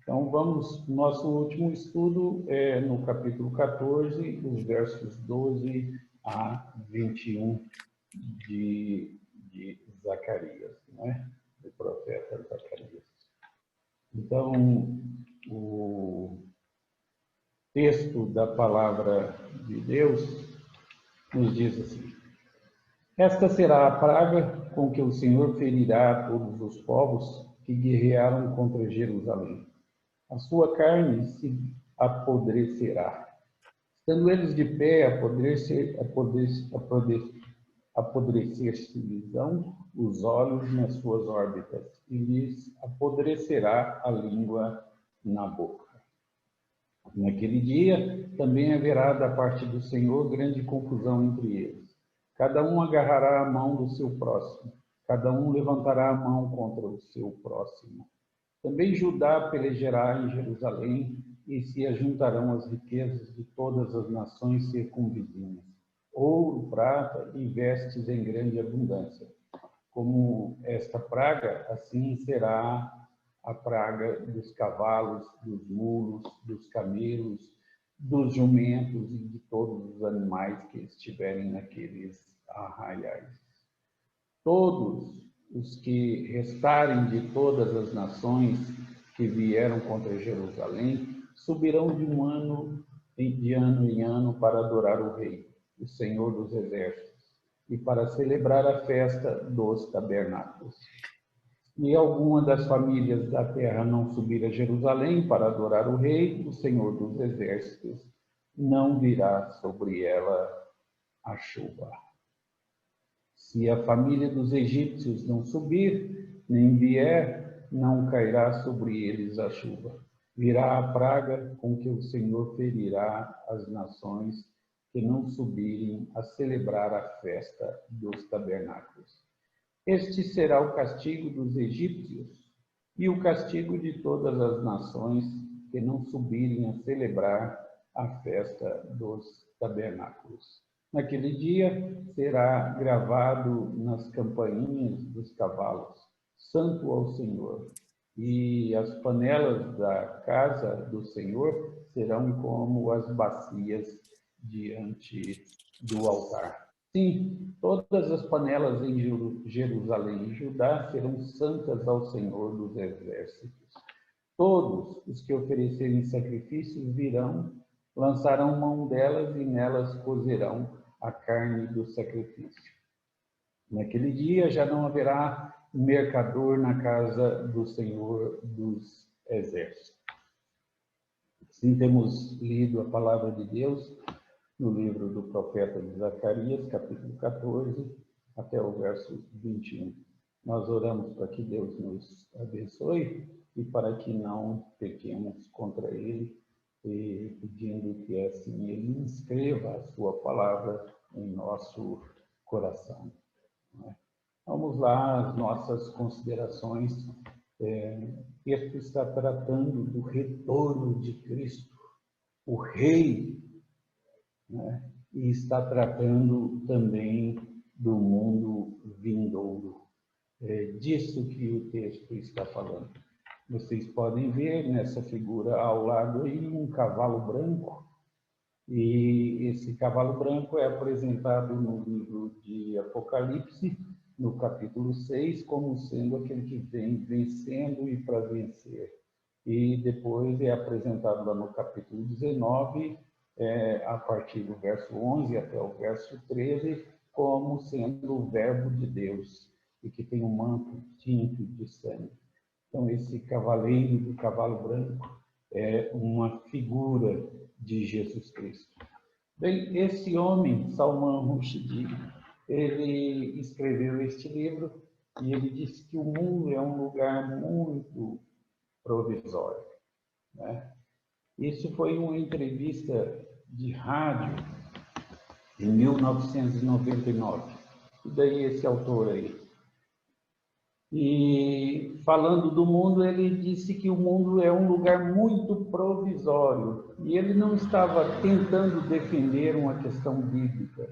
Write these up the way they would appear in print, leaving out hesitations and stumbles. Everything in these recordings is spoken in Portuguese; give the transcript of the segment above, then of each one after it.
Então, nosso último estudo é no capítulo 14, os versos 12 a 21 de Zacarias, né? Do profeta Zacarias. Então, o texto da palavra de Deus nos diz assim: esta será a praga com que o Senhor ferirá todos os povos que guerrearam contra Jerusalém. A sua carne se apodrecerá. Estando eles de pé, apodrecer-se-lhes-ão os olhos nas suas órbitas, e lhes apodrecerá a língua na boca. Naquele dia também haverá da parte do Senhor grande confusão entre eles. Cada um agarrará a mão do seu próximo, cada um levantará a mão contra o seu próximo. Também Judá pelejará em Jerusalém, e se ajuntarão as riquezas de todas as nações circunvizinhas, ouro, prata e vestes em grande abundância. Como esta praga, assim será a praga dos cavalos, dos mulos, dos camelos, dos jumentos e de todos os animais que estiverem naqueles arraiais. Todos os que restarem de todas as nações que vieram contra Jerusalém subirão de ano em ano para adorar o Rei, o Senhor dos Exércitos, e para celebrar a festa dos tabernáculos. E alguma das famílias da terra não subir a Jerusalém para adorar o Rei, o Senhor dos Exércitos, não virá sobre ela a chuva. Se a família dos egípcios não subir, nem vier, não cairá sobre eles a chuva. Virá a praga com que o Senhor ferirá as nações que não subirem a celebrar a festa dos tabernáculos. Este será o castigo dos egípcios e o castigo de todas as nações que não subirem a celebrar a festa dos tabernáculos. Naquele dia será gravado nas campainhas dos cavalos, Santo ao Senhor. E as panelas da casa do Senhor serão como as bacias diante do altar. Sim, todas as panelas em Jerusalém e Judá serão santas ao Senhor dos Exércitos. Todos os que oferecerem sacrifícios virão, lançarão mão delas e nelas cozerão a carne do sacrifício. Naquele dia já não haverá mercador na casa do Senhor dos Exércitos. Assim temos lido a palavra de Deus no livro do profeta de Zacarias, capítulo 14, até o verso 21. Nós oramos para que Deus nos abençoe e para que não pequemos contra Ele, e pedindo que assim Ele inscreva a sua palavra em nosso coração. Vamos lá, as nossas considerações. Este está tratando do retorno de Cristo, o Rei, né? E está tratando também do mundo vindouro. É disso que o texto está falando. Vocês podem ver nessa figura ao lado aí um cavalo branco, e esse cavalo branco é apresentado no livro de Apocalipse, no capítulo 6, como sendo aquele que vem vencendo e para vencer. E depois é apresentado lá no capítulo 19, a partir do verso 11 até o verso 13, como sendo o verbo de Deus, e que tem um manto tinto de sangue. Então, esse cavaleiro do cavalo branco é uma figura de Jesus Cristo. Bem, esse homem, Salman Rushdie, ele escreveu este livro e ele disse que o mundo é um lugar muito provisório, né? Isso foi uma entrevista de rádio em 1999. E daí esse autor aí. E falando do mundo, ele disse que o mundo é um lugar muito provisório. E ele não estava tentando defender uma questão bíblica.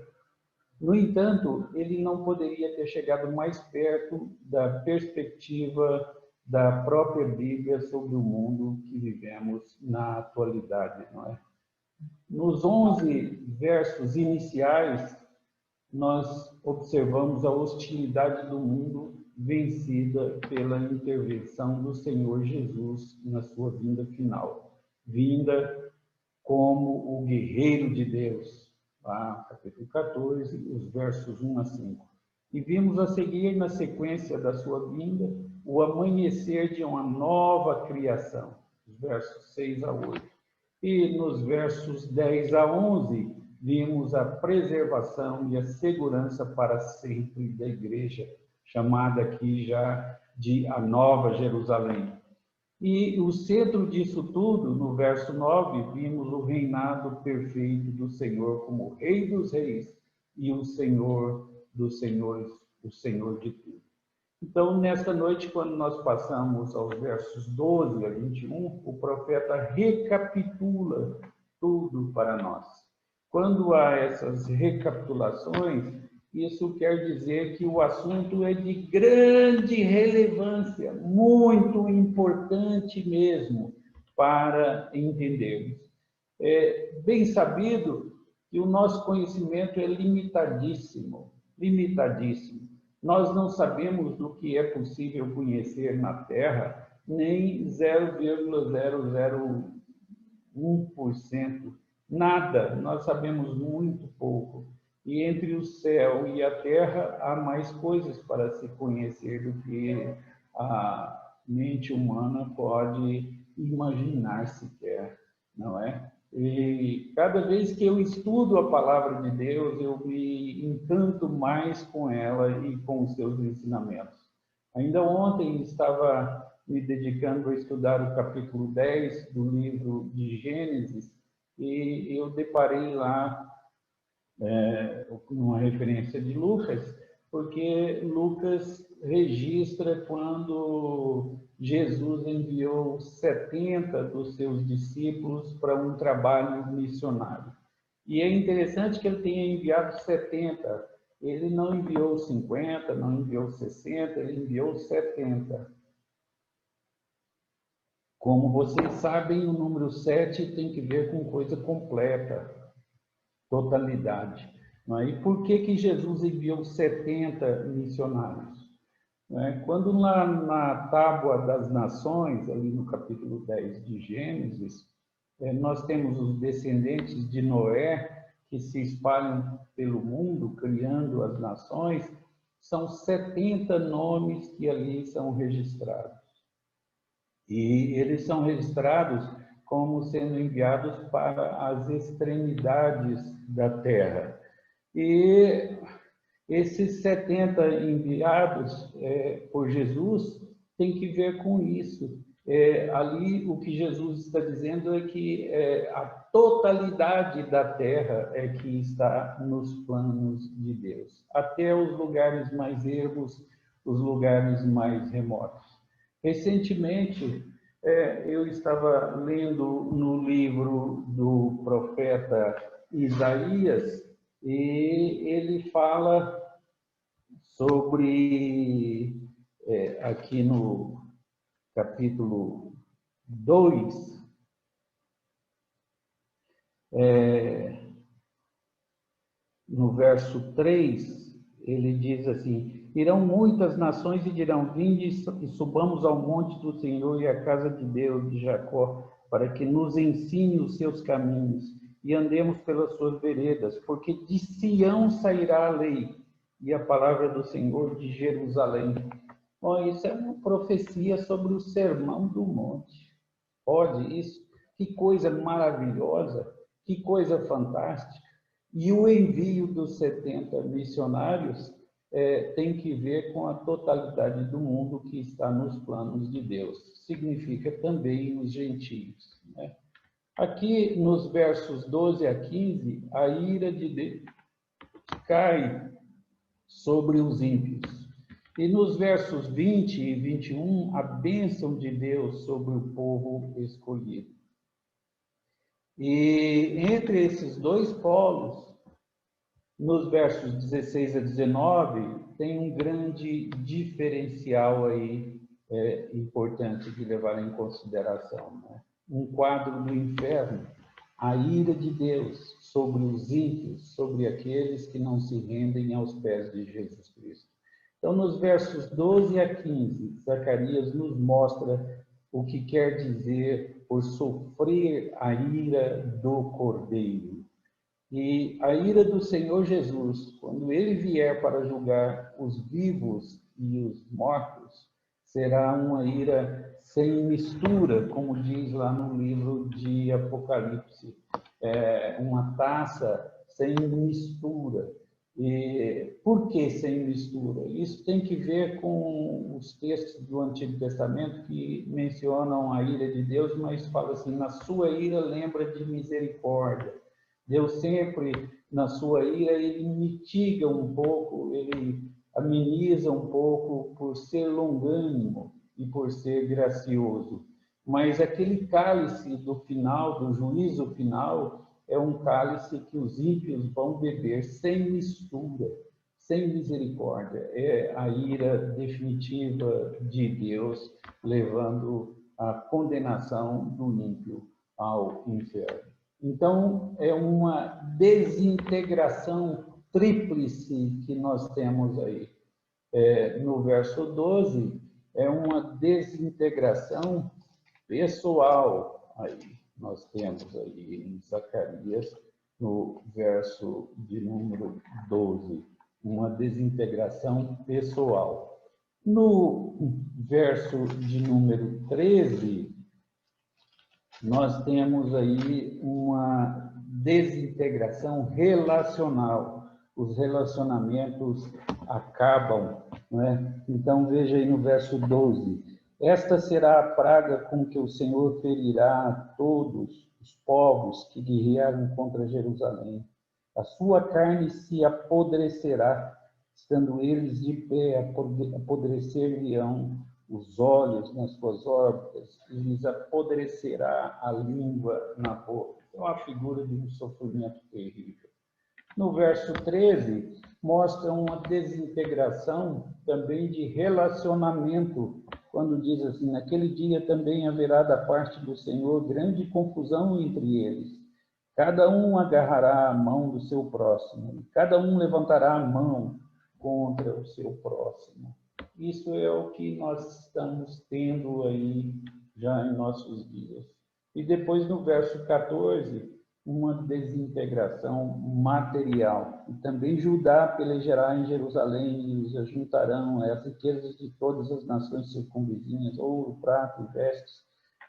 No entanto, ele não poderia ter chegado mais perto da perspectiva da própria Bíblia sobre o mundo que vivemos na atualidade, não é? Nos 11 versos iniciais, nós observamos a hostilidade do mundo vencida pela intervenção do Senhor Jesus na sua vinda final. Vinda como o guerreiro de Deus, lá, capítulo 14, os versos 1 a 5. E vimos a seguir, na sequência da sua vinda, o amanhecer de uma nova criação, os versos 6 a 8. E nos versos 10 a 11, vimos a preservação e a segurança para sempre da igreja, chamada aqui já de a Nova Jerusalém. E o centro disso tudo, no verso 9, vimos o reinado perfeito do Senhor como Rei dos Reis e o Senhor dos Senhores, o Senhor de tudo. Então, nesta noite, quando nós passamos aos versos 12 a 21, o profeta recapitula tudo para nós. Quando há essas recapitulações, isso quer dizer que o assunto é de grande relevância, muito importante mesmo, para entendermos. É bem sabido que o nosso conhecimento é limitadíssimo, limitadíssimo. Nós não sabemos do que é possível conhecer na Terra, nem 0,001%. Nada, nós sabemos muito pouco. E entre o céu e a terra há mais coisas para se conhecer do que a mente humana pode imaginar sequer, não é? E cada vez que eu estudo a palavra de Deus, eu me encanto mais com ela e com os seus ensinamentos. Ainda ontem estava me dedicando a estudar o capítulo 10 do livro de Gênesis e eu deparei lá uma referência de Lucas, porque Lucas registra quando Jesus enviou 70 dos seus discípulos para um trabalho missionário. E é interessante que ele tenha enviado 70. Ele não enviou 50, não enviou 60, ele enviou 70. Como vocês sabem, o número 7 tem que ver com coisa completa, totalidade. E por que Jesus enviou 70 missionários? Quando lá na Tábua das Nações, ali no capítulo 10 de Gênesis, nós temos os descendentes de Noé que se espalham pelo mundo, criando as nações, são 70 nomes que ali são registrados. E eles são registrados como sendo enviados para as extremidades da terra. E esses 70 enviados por Jesus tem que ver com isso. Ali o que Jesus está dizendo é que a totalidade da terra é que está nos planos de Deus, até os lugares mais ermos, os lugares mais remotos. Recentemente, eu estava lendo no livro do profeta Isaías, e ele fala sobre, aqui no capítulo 2, no verso 3, ele diz assim: irão muitas nações e dirão, vinde e subamos ao monte do Senhor e à casa de Deus de Jacó, para que nos ensine os seus caminhos e andemos pelas suas veredas, porque de Sião sairá a lei e a palavra do Senhor de Jerusalém. Isso é uma profecia sobre o Sermão do Monte. Pode isso? Que coisa maravilhosa, que coisa fantástica. E o envio dos 70 missionários tem que ver com a totalidade do mundo que está nos planos de Deus. Significa também os gentios, né? Aqui, nos versos 12 a 15, a ira de Deus cai sobre os ímpios. E nos versos 20 e 21, a bênção de Deus sobre o povo escolhido. E entre esses dois polos, nos versos 16 a 19, tem um grande diferencial aí importante de levar em consideração, né? Um quadro do inferno, a ira de Deus sobre os ímpios, sobre aqueles que não se rendem aos pés de Jesus Cristo. Então, nos versos 12 a 15, Zacarias nos mostra o que quer dizer por sofrer a ira do Cordeiro. E a ira do Senhor Jesus, quando ele vier para julgar os vivos e os mortos, será uma ira sem mistura, como diz lá no livro de Apocalipse, uma taça sem mistura. E por que sem mistura? Isso tem que ver com os textos do Antigo Testamento que mencionam a ira de Deus, mas fala assim, na sua ira lembra de misericórdia. Deus sempre, na sua ira, ele mitiga um pouco, ele ameniza um pouco por ser longânimo e por ser gracioso. Mas aquele cálice do final, do juízo final, é um cálice que os ímpios vão beber sem mistura, sem misericórdia. É a ira definitiva de Deus, levando a condenação do ímpio ao inferno. Então, é uma desintegração tríplice que nós temos aí. No verso 12, é uma desintegração pessoal aí. Nós temos aí em Zacarias, no verso de número 12, uma desintegração pessoal. No verso de número 13, nós temos aí uma desintegração relacional. Os relacionamentos acabam, não é? Então, veja aí no verso 12. Esta será a praga com que o Senhor ferirá a todos os povos que guerrearam contra Jerusalém. A sua carne se apodrecerá, estando eles de pé, apodrecer-lhe-ão os olhos nas suas órbitas, e lhes apodrecerá a língua na boca. É uma figura de um sofrimento terrível. No verso 13, mostra uma desintegração também de relacionamento, quando diz assim, naquele dia também haverá da parte do Senhor grande confusão entre eles. Cada um agarrará a mão do seu próximo, e cada um levantará a mão contra o seu próximo. Isso é o que nós estamos tendo aí já em nossos dias. E depois, no verso 14, uma desintegração material. E também Judá pelejará em Jerusalém e os ajuntarão as riquezas de todas as nações circunvizinhas, ouro, prata, vestes,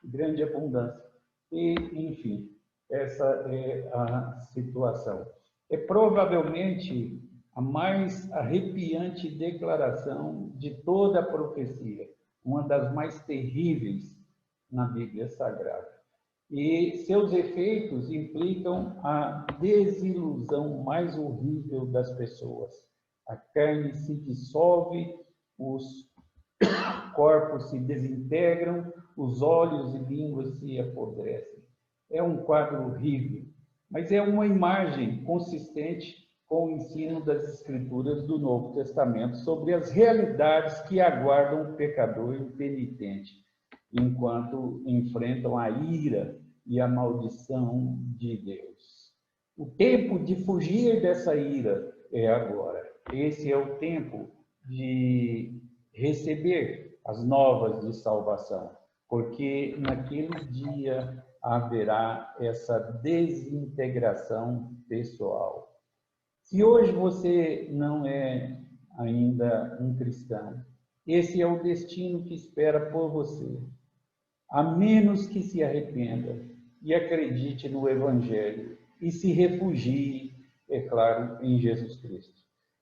grande abundância. E, enfim, essa é a situação. É provavelmente a mais arrepiante declaração de toda a profecia, uma das mais terríveis na Bíblia Sagrada. E seus efeitos implicam a desilusão mais horrível das pessoas. A carne se dissolve, os corpos se desintegram, os olhos e línguas se apodrecem. É um quadro horrível, mas é uma imagem consistente com o ensino das Escrituras do Novo Testamento sobre as realidades que aguardam o pecador impenitente, enquanto enfrentam a ira e a maldição de Deus. O tempo de fugir dessa ira é agora. Esse é o tempo de receber as novas de salvação, porque naquele dia haverá essa desintegração pessoal. Se hoje você não é ainda um cristão, esse é o destino que espera por você. A menos que se arrependa e acredite no Evangelho e se refugie, é claro, em Jesus Cristo.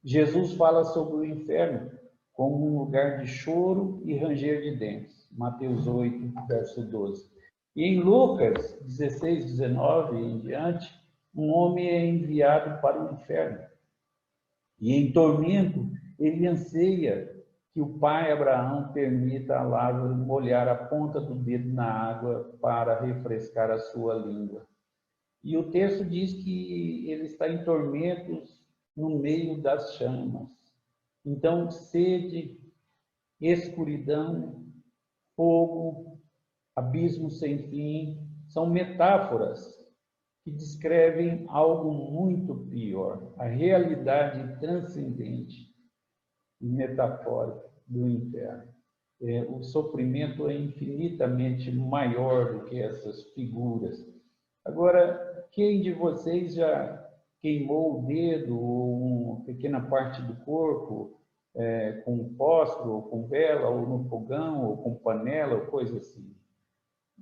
Jesus fala sobre o inferno como um lugar de choro e ranger de dentes. Mateus 8, verso 12. E em Lucas 16, 19 e em diante, um homem é enviado para o inferno. E em tormento, ele anseia que o pai Abraão permita a Lázaro molhar a ponta do dedo na água para refrescar a sua língua. E o texto diz que ele está em tormentos no meio das chamas. Então, sede, escuridão fogo, abismo sem fim, são metáforas que descrevem algo muito pior, a realidade transcendente e metafórica do inferno. O sofrimento é infinitamente maior do que essas figuras. Agora, quem de vocês já queimou o dedo ou uma pequena parte do corpo com fósforo, ou com vela, ou no fogão, ou com panela, ou coisa assim?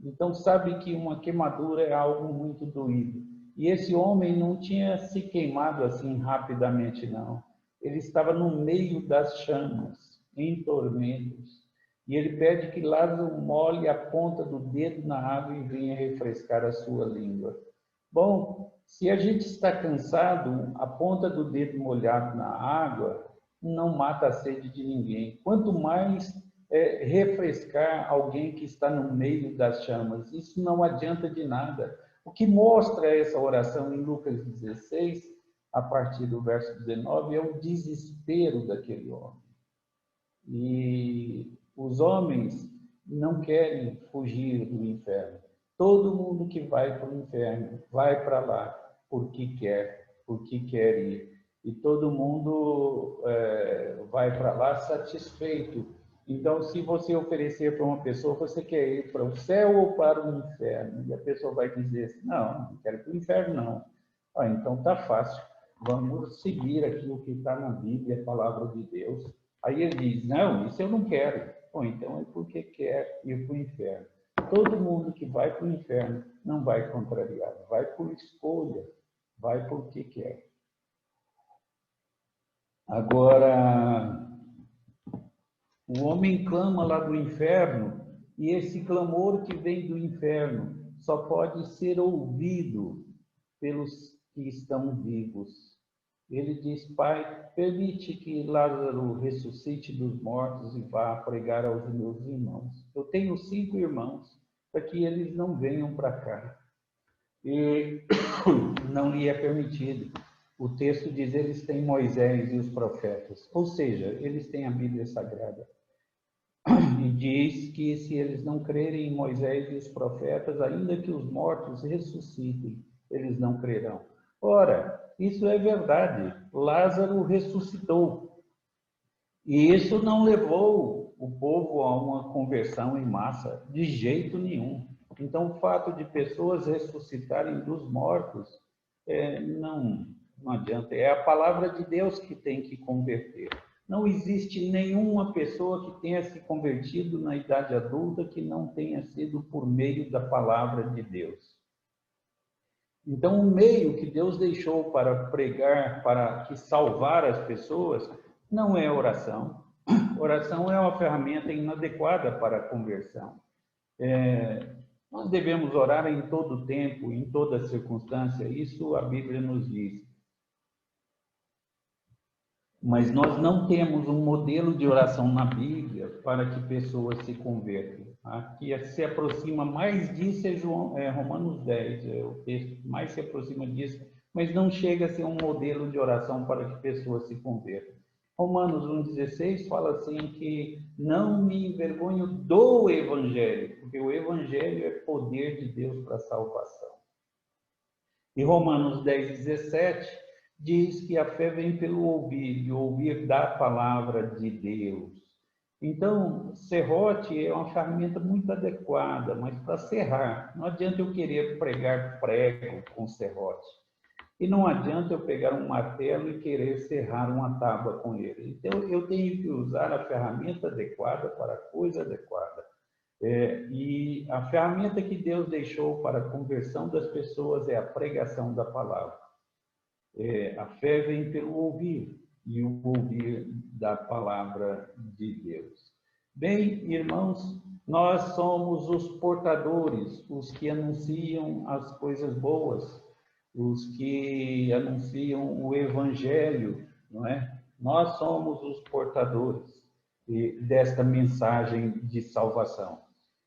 Então, sabe que uma queimadura é algo muito doído. E esse homem não tinha se queimado assim rapidamente, não. Ele estava no meio das chamas, em tormentos. E ele pede que Lázaro molhe a ponta do dedo na água e venha refrescar a sua língua. Bom, se a gente está cansado, a ponta do dedo molhado na água não mata a sede de ninguém. Quanto mais refrescar alguém que está no meio das chamas. Isso não adianta de nada. O que mostra essa oração em Lucas 16, a partir do verso 19, é o desespero daquele homem. E os homens não querem fugir do inferno. Todo mundo que vai para o inferno vai para lá porque quer ir. E todo mundo vai para lá satisfeito. Então, se você oferecer para uma pessoa, você quer ir para o céu ou para o inferno? E a pessoa vai dizer assim, não quero ir para o inferno, não. Então está fácil, vamos seguir aqui o que está na Bíblia, a palavra de Deus. Aí ele diz, não, isso eu não quero. Bom, então é porque quer ir para o inferno. Todo mundo que vai para o inferno não vai contrariado, vai por escolha, vai porque quer. Agora, o homem clama lá do inferno, e esse clamor que vem do inferno só pode ser ouvido pelos que estão vivos. Ele diz, Pai, permite que Lázaro ressuscite dos mortos e vá pregar aos meus irmãos. Eu tenho 5 irmãos, para que eles não venham para cá. E não lhe é permitido. O texto diz, eles têm Moisés e os profetas. Ou seja, eles têm a Bíblia Sagrada. E diz que se eles não crerem em Moisés e os profetas, ainda que os mortos ressuscitem, eles não crerão. Ora, isso é verdade. Lázaro ressuscitou. E isso não levou o povo a uma conversão em massa, de jeito nenhum. Então, o fato de pessoas ressuscitarem dos mortos não adianta. É a palavra de Deus que tem que converter. Não existe nenhuma pessoa que tenha se convertido na idade adulta que não tenha sido por meio da palavra de Deus. Então, o meio que Deus deixou para pregar, para que salvar as pessoas, não é oração. Oração é uma ferramenta inadequada para a conversão. Nós devemos orar em todo tempo, em toda circunstância, isso a Bíblia nos diz. Mas nós não temos um modelo de oração na Bíblia para que pessoas se convertam. A que se aproxima mais disso é Romanos 10, é o texto que mais se aproxima disso, mas não chega a ser um modelo de oração para que pessoas se convertam. Romanos 1,16 fala assim que não me envergonho do Evangelho, porque o Evangelho é poder de Deus para a salvação. E Romanos 10,17 diz que a fé vem pelo ouvir, e ouvir da palavra de Deus. Então, serrote é uma ferramenta muito adequada, mas para serrar, não adianta eu querer pregar prego com serrote. E não adianta eu pegar um martelo e querer serrar uma tábua com ele. Então, eu tenho que usar a ferramenta adequada para a coisa adequada. E a ferramenta que Deus deixou para a conversão das pessoas é a pregação da palavra. A fé vem pelo ouvir, e o ouvir da palavra de Deus. Bem, irmãos, nós somos os portadores, os que anunciam as coisas boas, os que anunciam o Evangelho, não é? Nós somos os portadores desta mensagem de salvação.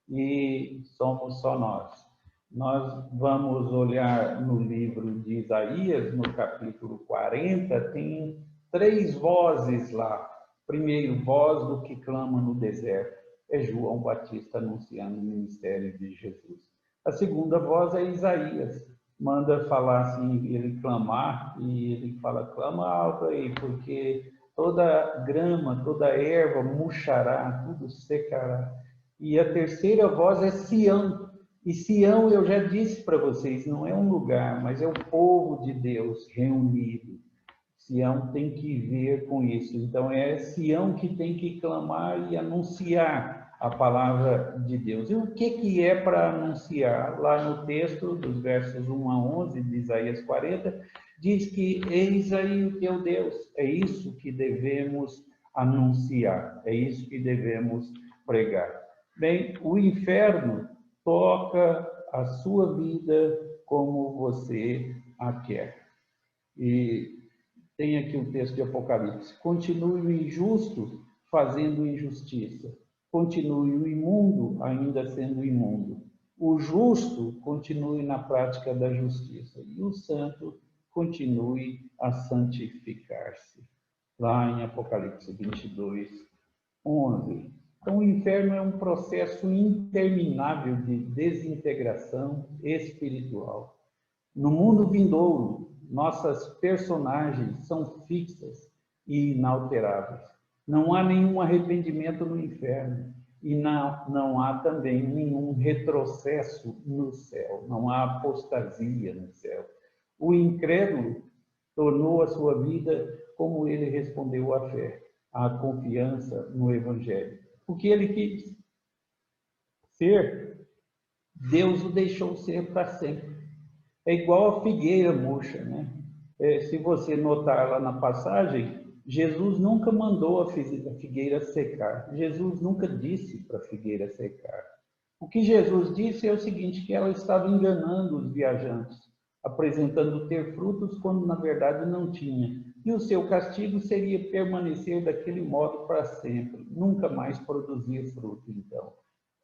E somos só nós. Nós vamos olhar no livro de Isaías, no capítulo 40, tem 3 vozes lá. Primeiro, voz do que clama no deserto. é João Batista anunciando o ministério de Jesus. A segunda voz é Isaías, manda falar assim, ele clamar, e ele fala, clama alto aí, porque toda grama, toda erva murchará, tudo secará. E a terceira voz é Sião, e Sião, eu já disse para vocês, não é um lugar, mas é o povo de Deus reunido. Sião tem que ver com isso. Então, é Sião que tem que clamar e anunciar a palavra de Deus. E o que é para anunciar? Lá no texto, dos versos 1 a 11 de Isaías 40, diz que eis aí o teu Deus. É isso que devemos anunciar, é isso que devemos pregar. Bem, o inferno toca a sua vida como você a quer. E tem aqui o texto de Apocalipse. Continue o injusto fazendo injustiça. Continue o imundo ainda sendo imundo. O justo continue na prática da justiça. E o santo continue a santificar-se. Lá em Apocalipse 22, 11. Então, o inferno é um processo interminável de desintegração espiritual. No mundo vindouro, nossas personagens são fixas e inalteráveis. Não há nenhum arrependimento no inferno e não há também nenhum retrocesso no céu, não há apostasia no céu. O incrédulo tornou a sua vida como ele respondeu à fé, à confiança no Evangelho. O que ele quis ser, Deus o deixou ser para sempre. É igual a figueira murcha, né? Se você notar lá na passagem, Jesus nunca mandou a figueira secar. Jesus nunca disse para a figueira secar. O que Jesus disse é o seguinte, que ela estava enganando os viajantes, apresentando ter frutos quando na verdade não tinha. E o seu castigo seria permanecer daquele modo para sempre, nunca mais produzir fruto, então.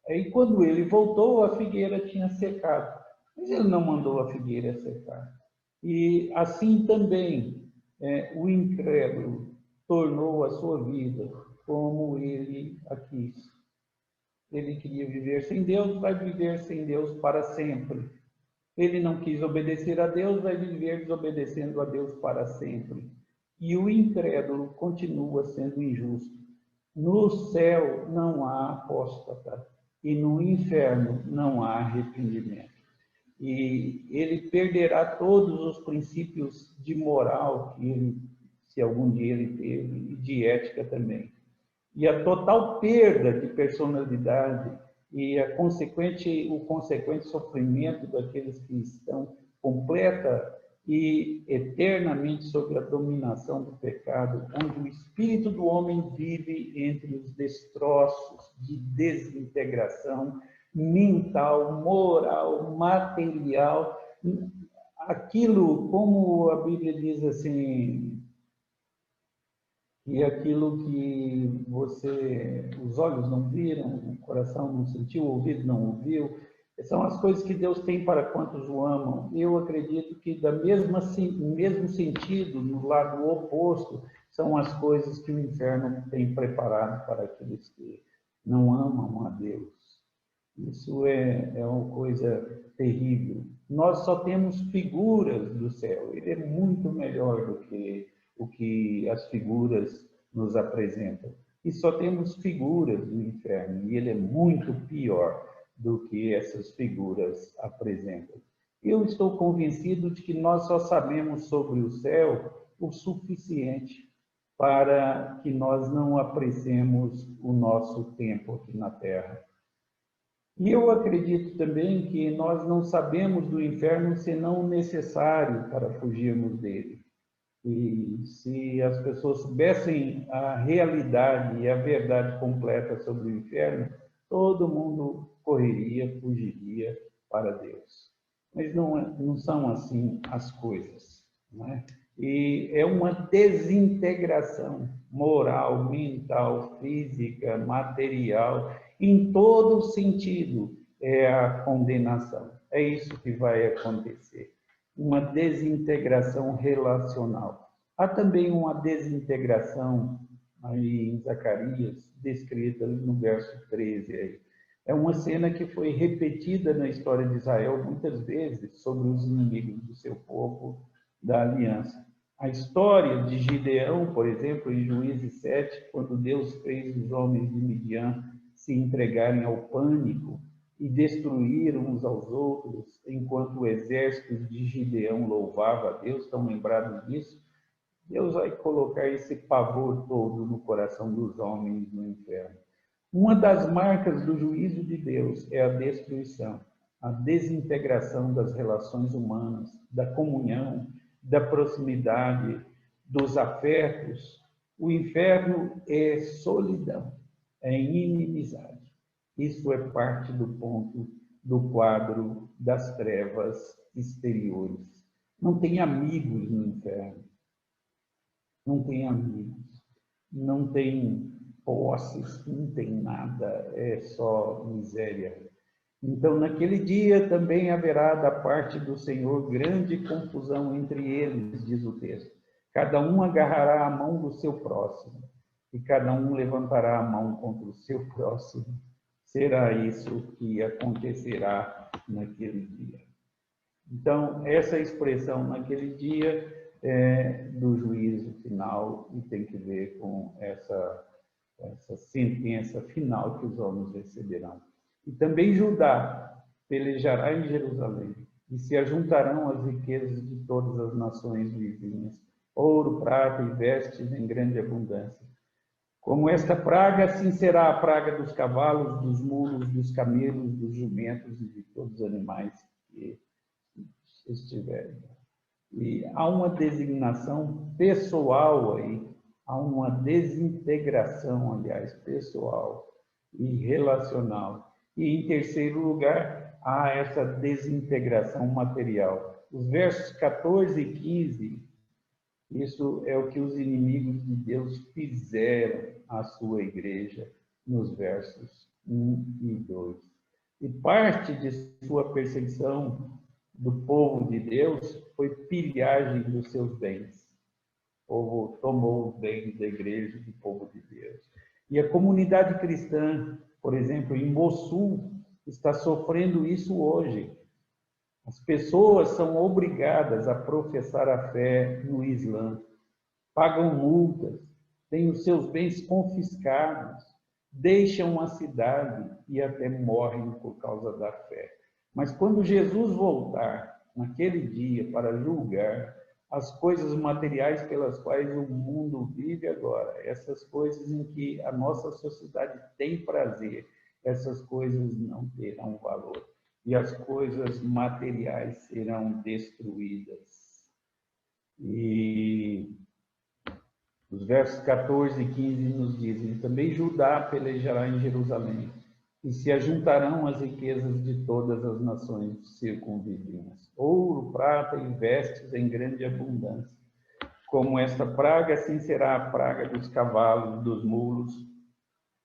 Aí quando ele voltou, a figueira tinha secado. Mas ele não mandou a figueira secar. E assim também o incrédulo tornou a sua vida como ele a quis. Ele queria viver sem Deus, vai viver sem Deus para sempre. Ele não quis obedecer a Deus, vai viver desobedecendo a Deus para sempre. E o incrédulo continua sendo injusto. No céu não há apóstata e no inferno não há arrependimento. E ele perderá todos os princípios de moral que ele, se algum dia ele teve, e de ética também. E a total perda de personalidade e o consequente sofrimento daqueles que estão completa e eternamente sob a dominação do pecado, onde o espírito do homem vive entre os destroços de desintegração mental, moral, material, aquilo, como a Bíblia diz assim, e aquilo que os olhos não viram, o coração não sentiu, o ouvido não ouviu, são as coisas que Deus tem para quantos o amam. Eu acredito que, no mesmo sentido, no lado oposto, são as coisas que o inferno tem preparado para aqueles que não amam a Deus. Isso é uma coisa terrível. Nós só temos figuras do céu. Ele é muito melhor do que o que as figuras nos apresentam. E só temos figuras do inferno. E ele é muito pior do que essas figuras apresentam. Eu estou convencido de que nós só sabemos sobre o céu o suficiente para que nós não apreciemos o nosso tempo aqui na Terra. E eu acredito também que nós não sabemos do inferno senão o necessário para fugirmos dele. E se as pessoas soubessem a realidade e a verdade completa sobre o inferno, todo mundo correria, fugiria para Deus. Mas não são assim as coisas, não é? E é uma desintegração moral, mental, física, material, em todo sentido, é a condenação. É isso que vai acontecer. Uma desintegração relacional. Há também uma desintegração, aí em Zacarias, descrita no verso 13 aí. É uma cena que foi repetida na história de Israel muitas vezes sobre os inimigos do seu povo, da aliança. A história de Gideão, por exemplo, em Juízes 7, quando Deus fez os homens de Midian se entregarem ao pânico e destruíram uns aos outros, enquanto o exército de Gideão louvava a Deus, estão lembrados disso? Deus vai colocar esse pavor todo no coração dos homens no inferno. Uma das marcas do juízo de Deus é a destruição, a desintegração das relações humanas, da comunhão, da proximidade, dos afetos. O inferno é solidão, é inimizade. Isso é parte do ponto do quadro das trevas exteriores. Não tem amigos no inferno. Não tem amigos. Não tem posses, não tem nada. É só miséria. Então, naquele dia também haverá da parte do Senhor grande confusão entre eles, diz o texto. Cada um agarrará a mão do seu próximo, e cada um levantará a mão contra o seu próximo. Será isso que acontecerá naquele dia. Então, essa expressão naquele dia é do juízo final e tem que ver com essa sentença final que os homens receberão. E também Judá pelejará em Jerusalém, e se ajuntarão as riquezas de todas as nações vizinhas, ouro, prata e vestes em grande abundância. Como esta praga, assim será a praga dos cavalos, dos mulos, dos camelos, dos jumentos e de todos os animais que estiverem. E há uma designação pessoal aí, há uma desintegração, aliás, pessoal e relacional. E, em terceiro lugar, há essa desintegração material. Os versos 14 e 15, isso é o que os inimigos de Deus fizeram à sua igreja, nos versos 1 e 2. E parte de sua perseguição do povo de Deus foi pilhagem dos seus bens. O povo tomou os bens da igreja, do povo de Deus. E a comunidade cristã, por exemplo, em Mossul, está sofrendo isso hoje. As pessoas são obrigadas a professar a fé no Islã, pagam multas, têm os seus bens confiscados, deixam a cidade e até morrem por causa da fé. Mas quando Jesus voltar, naquele dia, para julgar as coisas materiais pelas quais o mundo vive agora, essas coisas em que a nossa sociedade tem prazer, essas coisas não terão valor. E as coisas materiais serão destruídas. E os versos 14 e 15 nos dizem: também Judá pelejará em Jerusalém, e se ajuntarão as riquezas de todas as nações circunvizinhas, ouro, prata e vestes em grande abundância. Como esta praga, assim será a praga dos cavalos, dos mulos,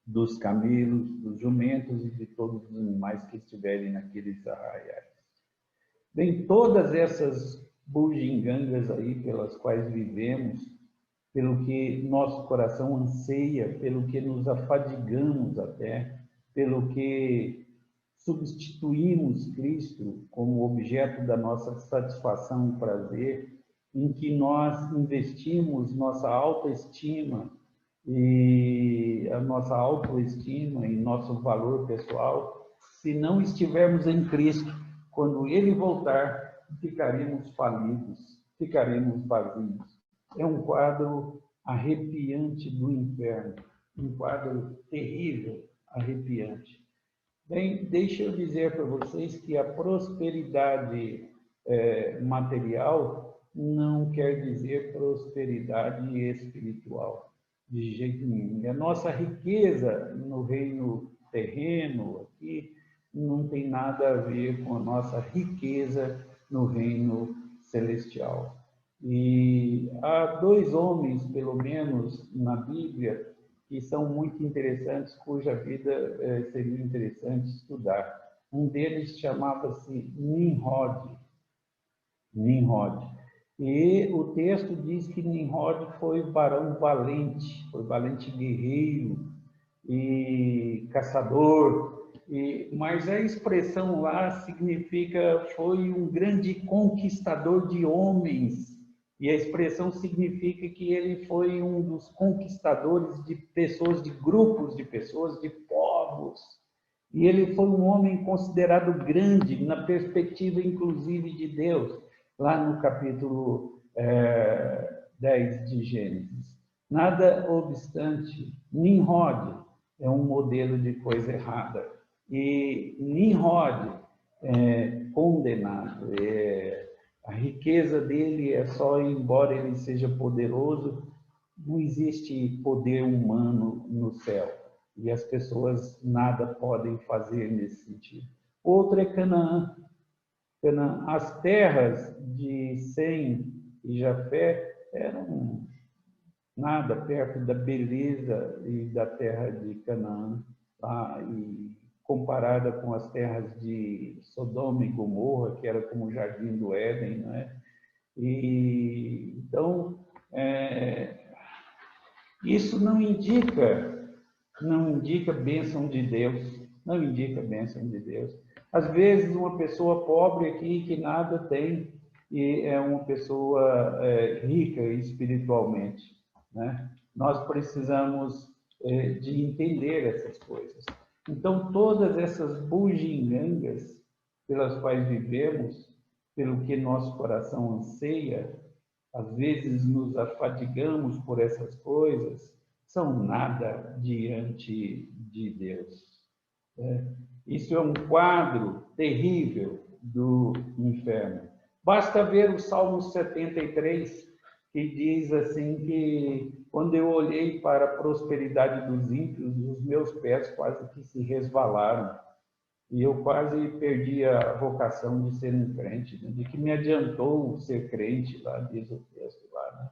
dos camelos, dos jumentos e de todos os animais que estiverem naqueles arraiais. Bem, todas essas bugigangas aí pelas quais vivemos, pelo que nosso coração anseia, pelo que nos afadigamos até, pelo que substituímos Cristo como objeto da nossa satisfação e prazer, em que nós investimos nossa autoestima e a nossa autoestima e nosso valor pessoal, se não estivermos em Cristo, quando Ele voltar, ficaremos falidos, ficaremos vazios. É um quadro arrepiante do inferno, um quadro terrível, arrepiante. Bem, deixa eu dizer para vocês que a prosperidade material não quer dizer prosperidade espiritual, de jeito nenhum. E a nossa riqueza no reino terreno aqui não tem nada a ver com a nossa riqueza no reino celestial. E há dois homens, pelo menos, na Bíblia, que são muito interessantes, cuja vida seria interessante estudar. Um deles chamava-se Nimrod. E o texto diz que Nimrod foi varão valente, foi valente guerreiro, e caçador, mas a expressão lá significa foi um grande conquistador de homens, e a expressão significa que ele foi um dos conquistadores de pessoas, de grupos de pessoas, de povos. E ele foi um homem considerado grande, na perspectiva, inclusive, de Deus, lá no capítulo 10 de Gênesis. Nada obstante, Nimrod é um modelo de coisa errada. E Nimrod é condenado. A riqueza dele é só, embora ele seja poderoso, não existe poder humano no céu. E as pessoas nada podem fazer nesse sentido. Outro é Canaã. As terras de Sem e Jafé eram nada perto da beleza e da terra de Canaã, e comparada com as terras de Sodoma e Gomorra, que era como o Jardim do Éden, não é? E então isso não indica bênção de Deus, não indica bênção de Deus. Às vezes uma pessoa pobre aqui que nada tem e é uma pessoa rica espiritualmente, né? Nós precisamos de entender essas coisas. Então, todas essas bugigangas pelas quais vivemos, pelo que nosso coração anseia, às vezes nos afadigamos por essas coisas, são nada diante de Deus. Isso é um quadro terrível do inferno. Basta ver o Salmo 73, que diz assim que quando eu olhei para a prosperidade dos ímpios, os meus pés quase que se resvalaram. E eu quase perdi a vocação de ser um crente, né? De que me adiantou ser crente, lá diz o texto lá, né?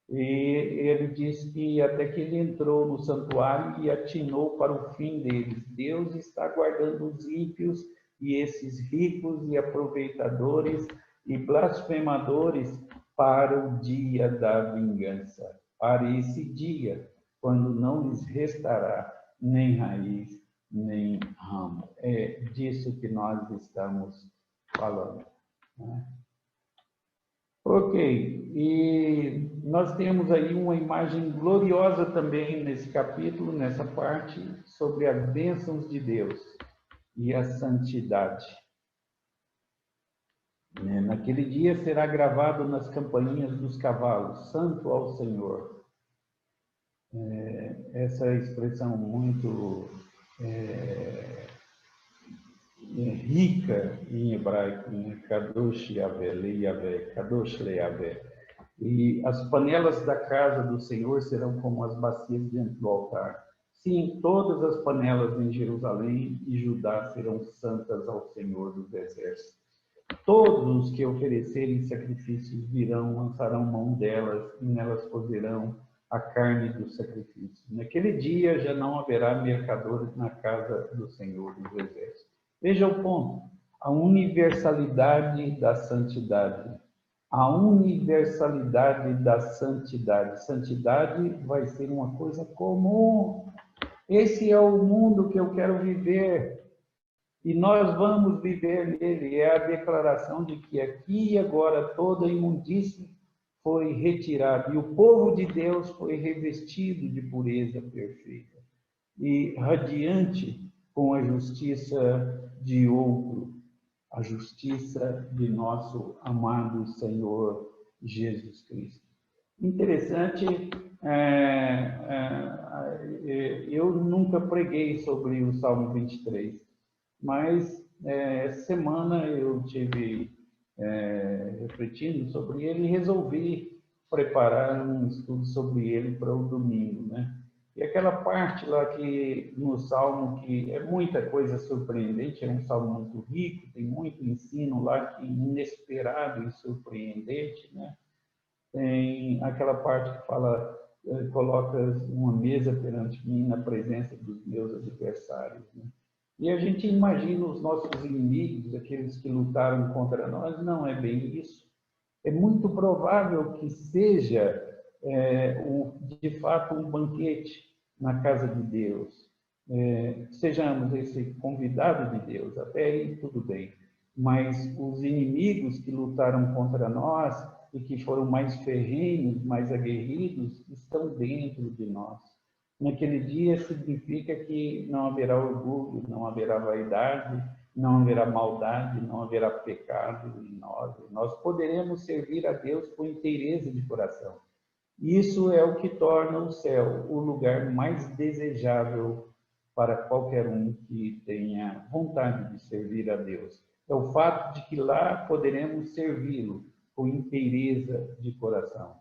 E ele diz que até que ele entrou no santuário e atinou para o fim deles. Deus está guardando os ímpios e esses ricos e aproveitadores e blasfemadores para o dia da vingança, para esse dia, quando não lhes restará nem raiz, nem ramo. É disso que nós estamos falando, né? Ok, e nós temos aí uma imagem gloriosa também nesse capítulo, nessa parte, sobre as bênçãos de Deus e a santidade. Naquele dia será gravado nas campainhas dos cavalos, Santo ao Senhor. Essa expressão muito rica em hebraico, né? Kadosh Yahvé, Leiavé, Kadosh Leiavé. E as panelas da casa do Senhor serão como as bacias diante do altar. Sim, todas as panelas em Jerusalém e Judá serão santas ao Senhor dos Exércitos. Todos os que oferecerem sacrifícios virão, lançarão mão delas, e nelas cozerão a carne do sacrifício. Naquele dia já não haverá mercadores na casa do Senhor dos Exércitos. Veja o ponto, a universalidade da santidade. A universalidade da santidade. Santidade vai ser uma coisa comum. Esse é o mundo que eu quero viver. E nós vamos viver nele. É a declaração de que aqui e agora toda imundície foi retirada. E o povo de Deus foi revestido de pureza perfeita. E radiante com a justiça de outro, a justiça de nosso amado Senhor Jesus Cristo. Interessante, eu nunca preguei sobre o Salmo 23, mas essa semana eu tive refletindo sobre ele e resolvi preparar um estudo sobre ele para o domingo, né? E aquela parte lá que no Salmo, que é muita coisa surpreendente, é um Salmo muito rico, tem muito ensino lá que inesperado e surpreendente, né? Tem aquela parte que fala, coloca uma mesa perante mim na presença dos meus adversários, né? E a gente imagina os nossos inimigos, aqueles que lutaram contra nós, não é bem isso. É muito provável que seja, de fato, um banquete. na casa de Deus, sejamos esse convidado de Deus, até aí tudo bem. Mas os inimigos que lutaram contra nós e que foram mais ferrenhos, mais aguerridos, estão dentro de nós. Naquele dia significa que não haverá orgulho, não haverá vaidade, não haverá maldade, não haverá pecado em nós. Nós poderemos servir a Deus com inteireza de coração. Isso é o que torna o céu o lugar mais desejável para qualquer um que tenha vontade de servir a Deus. É o fato de que lá poderemos servi-lo com inteireza de coração.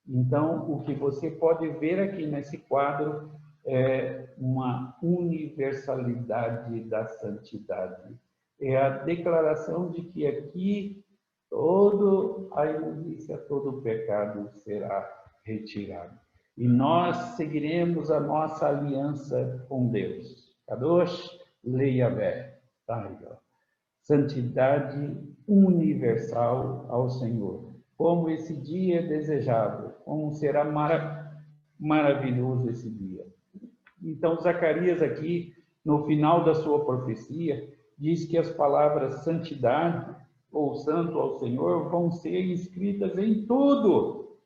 Então, o que você pode ver aqui nesse quadro é uma universalidade da santidade. É a declaração de que aqui toda a imundícia, todo o pecado será retirado. E nós seguiremos a nossa aliança com Deus. Kadosh Leiavé. Santidade universal ao Senhor. Como esse dia é desejável, como será maravilhoso esse dia. Então, Zacarias aqui, no final da sua profecia, diz que as palavras santidade ou santo ao Senhor vão ser escritas em tudo.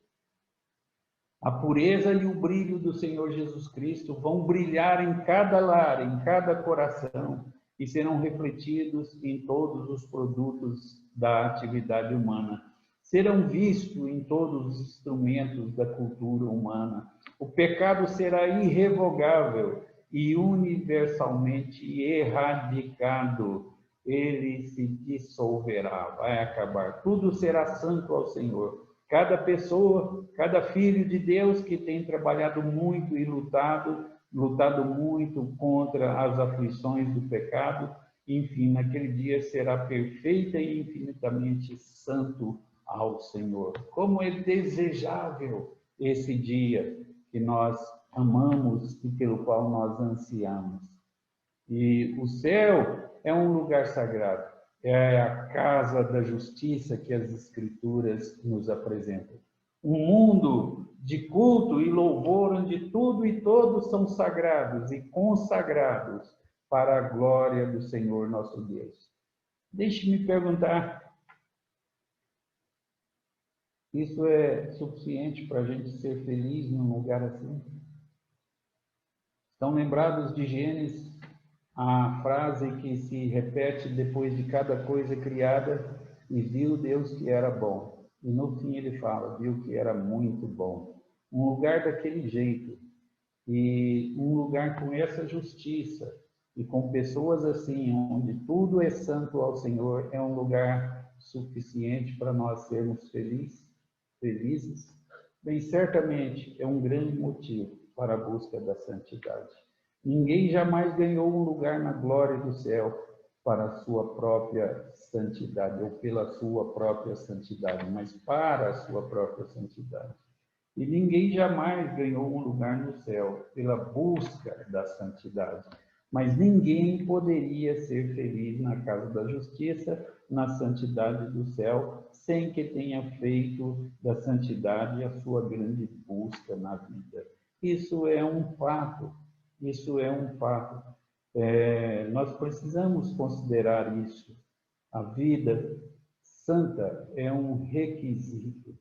A pureza e o brilho do Senhor Jesus Cristo vão brilhar em cada lar, em cada coração, e serão refletidos em todos os produtos da atividade humana. Serão vistos em todos os instrumentos da cultura humana. O pecado será irrevogável e universalmente erradicado. Ele se dissolverá, vai acabar. Tudo será santo ao Senhor. Cada pessoa, cada filho de Deus que tem trabalhado muito e lutado muito contra as aflições do pecado, enfim, naquele dia será perfeita e infinitamente santo ao Senhor. Como é desejável esse dia que nós amamos e pelo qual nós ansiamos. E o céu é um lugar sagrado, é a casa da justiça que as Escrituras nos apresentam. Um mundo de culto e louvor onde tudo e todos são sagrados e consagrados para a glória do Senhor nosso Deus. Deixe-me perguntar, isso é suficiente para a gente ser feliz num lugar assim? Estão lembrados de Gênesis, a frase que se repete depois de cada coisa criada, e viu Deus que era bom. E no fim ele fala, viu que era muito bom. Um lugar daquele jeito, e um lugar com essa justiça, e com pessoas assim, onde tudo é santo ao Senhor, é um lugar suficiente para nós sermos felizes? Bem, certamente é um grande motivo para a busca da santidade. Ninguém jamais ganhou um lugar na glória do céu para a sua própria santidade, ou pela sua própria santidade, mas para a sua própria santidade. E ninguém jamais ganhou um lugar no céu pela busca da santidade. Mas ninguém poderia ser feliz na casa da justiça, na santidade do céu, sem que tenha feito da santidade a sua grande busca na vida. Isso é um fato. Isso é um fato. Nós precisamos considerar isso. A vida santa é um requisito.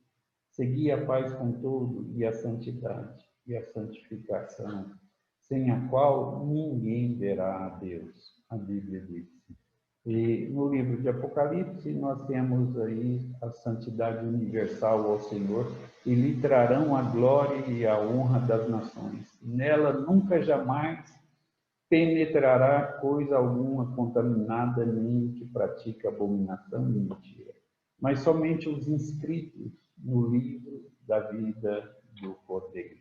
Seguir a paz com tudo e a santidade e a santificação, sem a qual ninguém verá a Deus, a Bíblia diz. E no livro de Apocalipse nós temos aí a santidade universal ao Senhor, e lhe trarão a glória e a honra das nações. Nela nunca jamais penetrará coisa alguma contaminada, nem que pratica abominação e mentira, mas somente os inscritos no livro da vida do Cordeiro.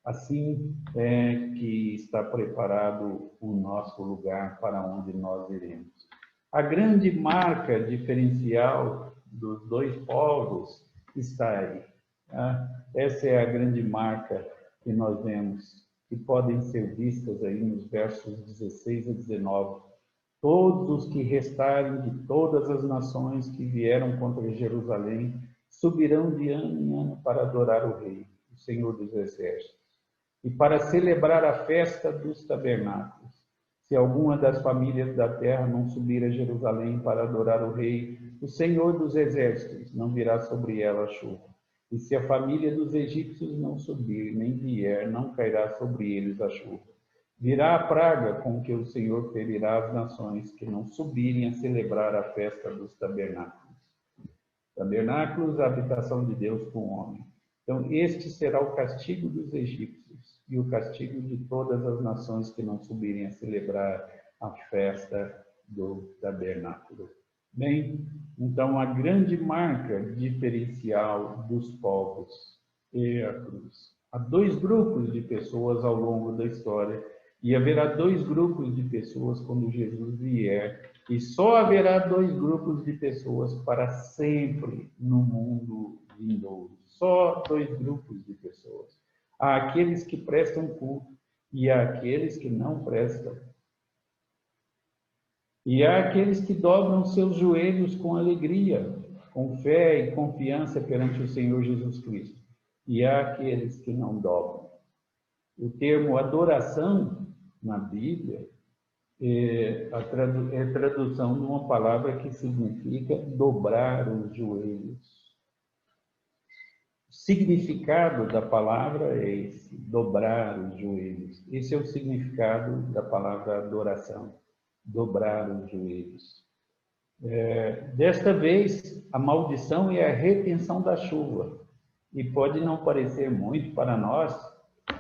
Assim é que está preparado o nosso lugar para onde nós iremos. A grande marca diferencial dos dois povos está aí. Essa é a grande marca que nós vemos, que podem ser vistas aí nos versos 16 a 19. Todos os que restarem de todas as nações que vieram contra Jerusalém subirão de ano em ano para adorar o Rei, o Senhor dos Exércitos. e para celebrar a festa dos tabernáculos. Se alguma das famílias da terra não subir a Jerusalém para adorar o Rei, o Senhor dos Exércitos, não virá sobre ela a chuva. E se a família dos egípcios não subir, nem vier, não cairá sobre eles a chuva. Virá a praga com que o Senhor ferirá as nações que não subirem a celebrar a festa dos tabernáculos. Tabernáculos, a habitação de Deus com o homem. Então, este será o castigo dos egípcios e o castigo de todas as nações que não subirem a celebrar a festa do tabernáculo. Bem, então a grande marca diferencial dos povos é a cruz. Há dois grupos de pessoas ao longo da história e haverá dois grupos de pessoas quando Jesus vier, e só haverá dois grupos de pessoas para sempre no mundo vindouro. Só dois grupos de pessoas. Há aqueles que prestam culto e há aqueles que não prestam. E há aqueles que dobram seus joelhos com alegria, com fé e confiança perante o Senhor Jesus Cristo. E há aqueles que não dobram. O termo adoração na Bíblia é tradução de uma palavra que significa dobrar os joelhos. O significado da palavra é esse, dobrar os joelhos. Esse é o significado da palavra adoração, dobrar os joelhos. Desta vez, a maldição é a retenção da chuva. E pode não parecer muito para nós,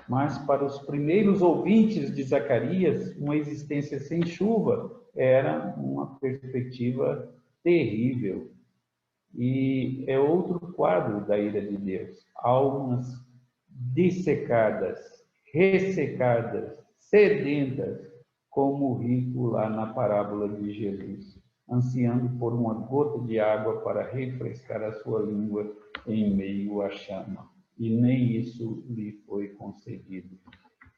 mas para os primeiros ouvintes de Zacarias, uma existência sem chuva era uma perspectiva terrível. E é outro quadro da ira de Deus. Almas dissecadas, ressecadas, sedentas, como o rico lá na parábola de Jesus, ansiando por uma gota de água para refrescar a sua língua em meio à chama. E nem isso lhe foi concedido.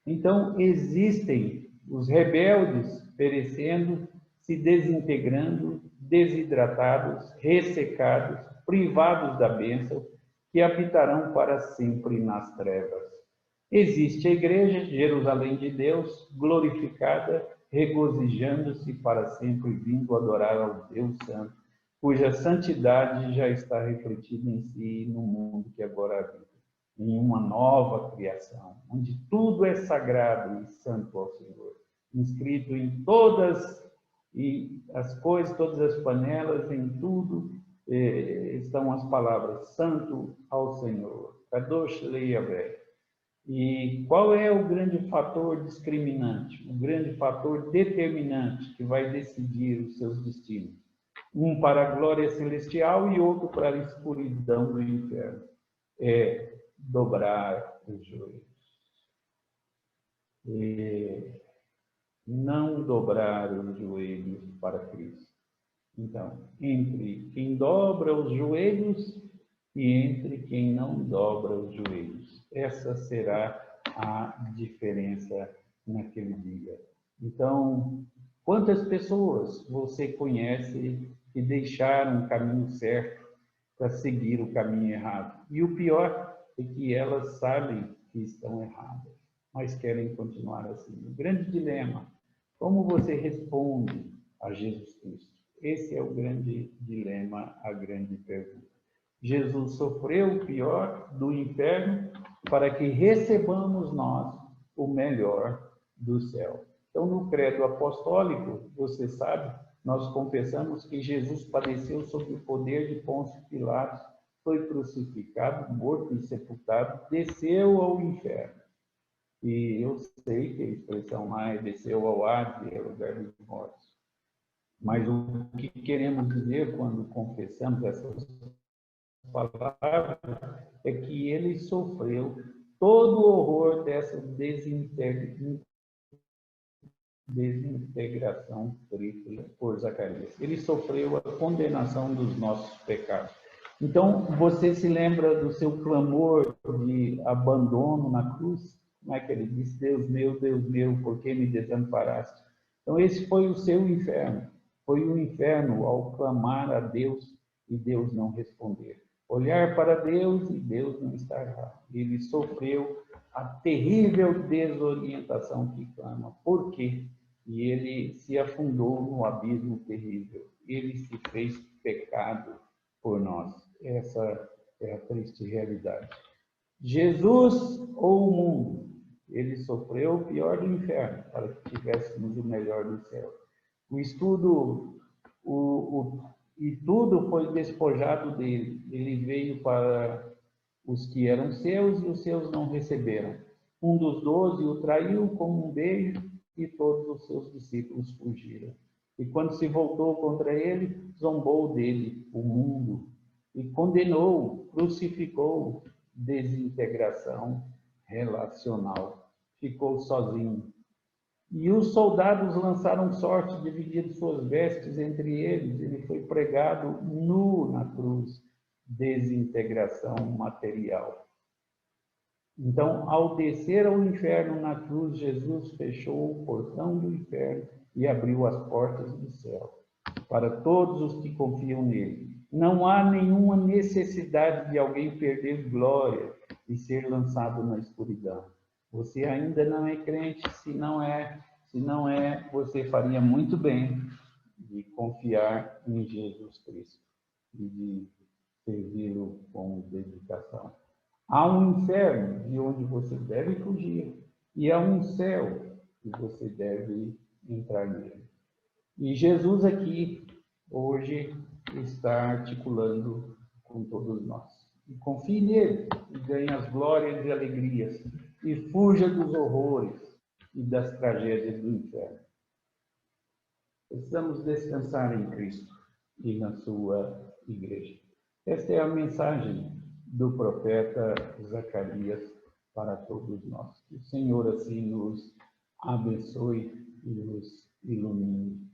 Então, existem os rebeldes perecendo, se desintegrando, desidratados, ressecados, privados da bênção, que habitarão para sempre nas trevas. Existe a igreja, Jerusalém de Deus, glorificada, regozijando-se para sempre, vindo adorar ao Deus Santo, cuja santidade já está refletida em si no mundo que agora habita, em uma nova criação, onde tudo é sagrado e santo ao Senhor, inscrito em todas as coisas, todas as panelas, em tudo estão as palavras santo ao Senhor, Kadosh Le'Yahvé. E qual é o grande fator discriminante, o grande fator determinante que vai decidir os seus destinos? Um para a glória celestial e outro para a escuridão do inferno. É dobrar os joelhos. Não dobrar os joelhos para Cristo. Então, entre quem dobra os joelhos e entre quem não dobra os joelhos. Essa será a diferença naquele dia. Então, quantas pessoas você conhece que deixaram o caminho certo para seguir o caminho errado? E o pior é que elas sabem que estão erradas, mas querem continuar assim. O grande dilema, como você responde a Jesus Cristo? Esse é o grande dilema, a grande pergunta. Jesus sofreu o pior do inferno para que recebamos nós o melhor do céu. Então, no credo apostólico, você sabe, nós confessamos que Jesus padeceu sob o poder de Pôncio Pilatos, foi crucificado, morto e sepultado, desceu ao inferno. E eu sei que a expressão lá é desceu ao Hades, é o lugar dos mortos. Mas o que queremos dizer quando confessamos essas palavras é que ele sofreu todo o horror dessa desintegração tripla por Zacarias. Ele sofreu a condenação dos nossos pecados. Então, você se lembra do seu clamor de abandono na cruz? Como é que ele disse? Deus meu, por que me desamparaste? Então, esse foi o seu inferno. Foi o inferno ao clamar a Deus e Deus não responder. olhar para Deus e Deus não estará. Ele sofreu a terrível desorientação que clama. Por quê? E ele se afundou no abismo terrível. Ele se fez pecado por nós. Essa é a triste realidade. Jesus ou o mundo? Ele sofreu o pior do inferno para que tivéssemos o melhor do céu. O estudo, e tudo foi despojado dele. Ele veio para os que eram seus e os seus não receberam. Um dos 12 o traiu com um beijo e todos os seus discípulos fugiram. E quando se voltou contra ele, zombou dele, o mundo, e condenou, crucificou, desintegração relacional. Ficou sozinho. E os soldados lançaram sorte, dividindo suas vestes entre eles. Ele foi pregado nu na cruz. Desintegração material. Então, ao descer ao inferno na cruz, Jesus fechou o portão do inferno e abriu as portas do céu para todos os que confiam nele. Não há nenhuma necessidade de alguém perder glória e ser lançado na escuridão. Você ainda não é crente, se não é, você faria muito bem de confiar em Jesus Cristo e de servi-lo com dedicação. Há um inferno de onde você deve fugir e há um céu que você deve entrar nele. E Jesus aqui, hoje, está articulando com todos nós. E confie nele e ganhe as glórias e alegrias e fuja dos horrores e das tragédias do inferno. Precisamos descansar em Cristo e na sua igreja. Esta é a mensagem do profeta Zacarias para todos nós. Que o Senhor assim nos abençoe e nos ilumine.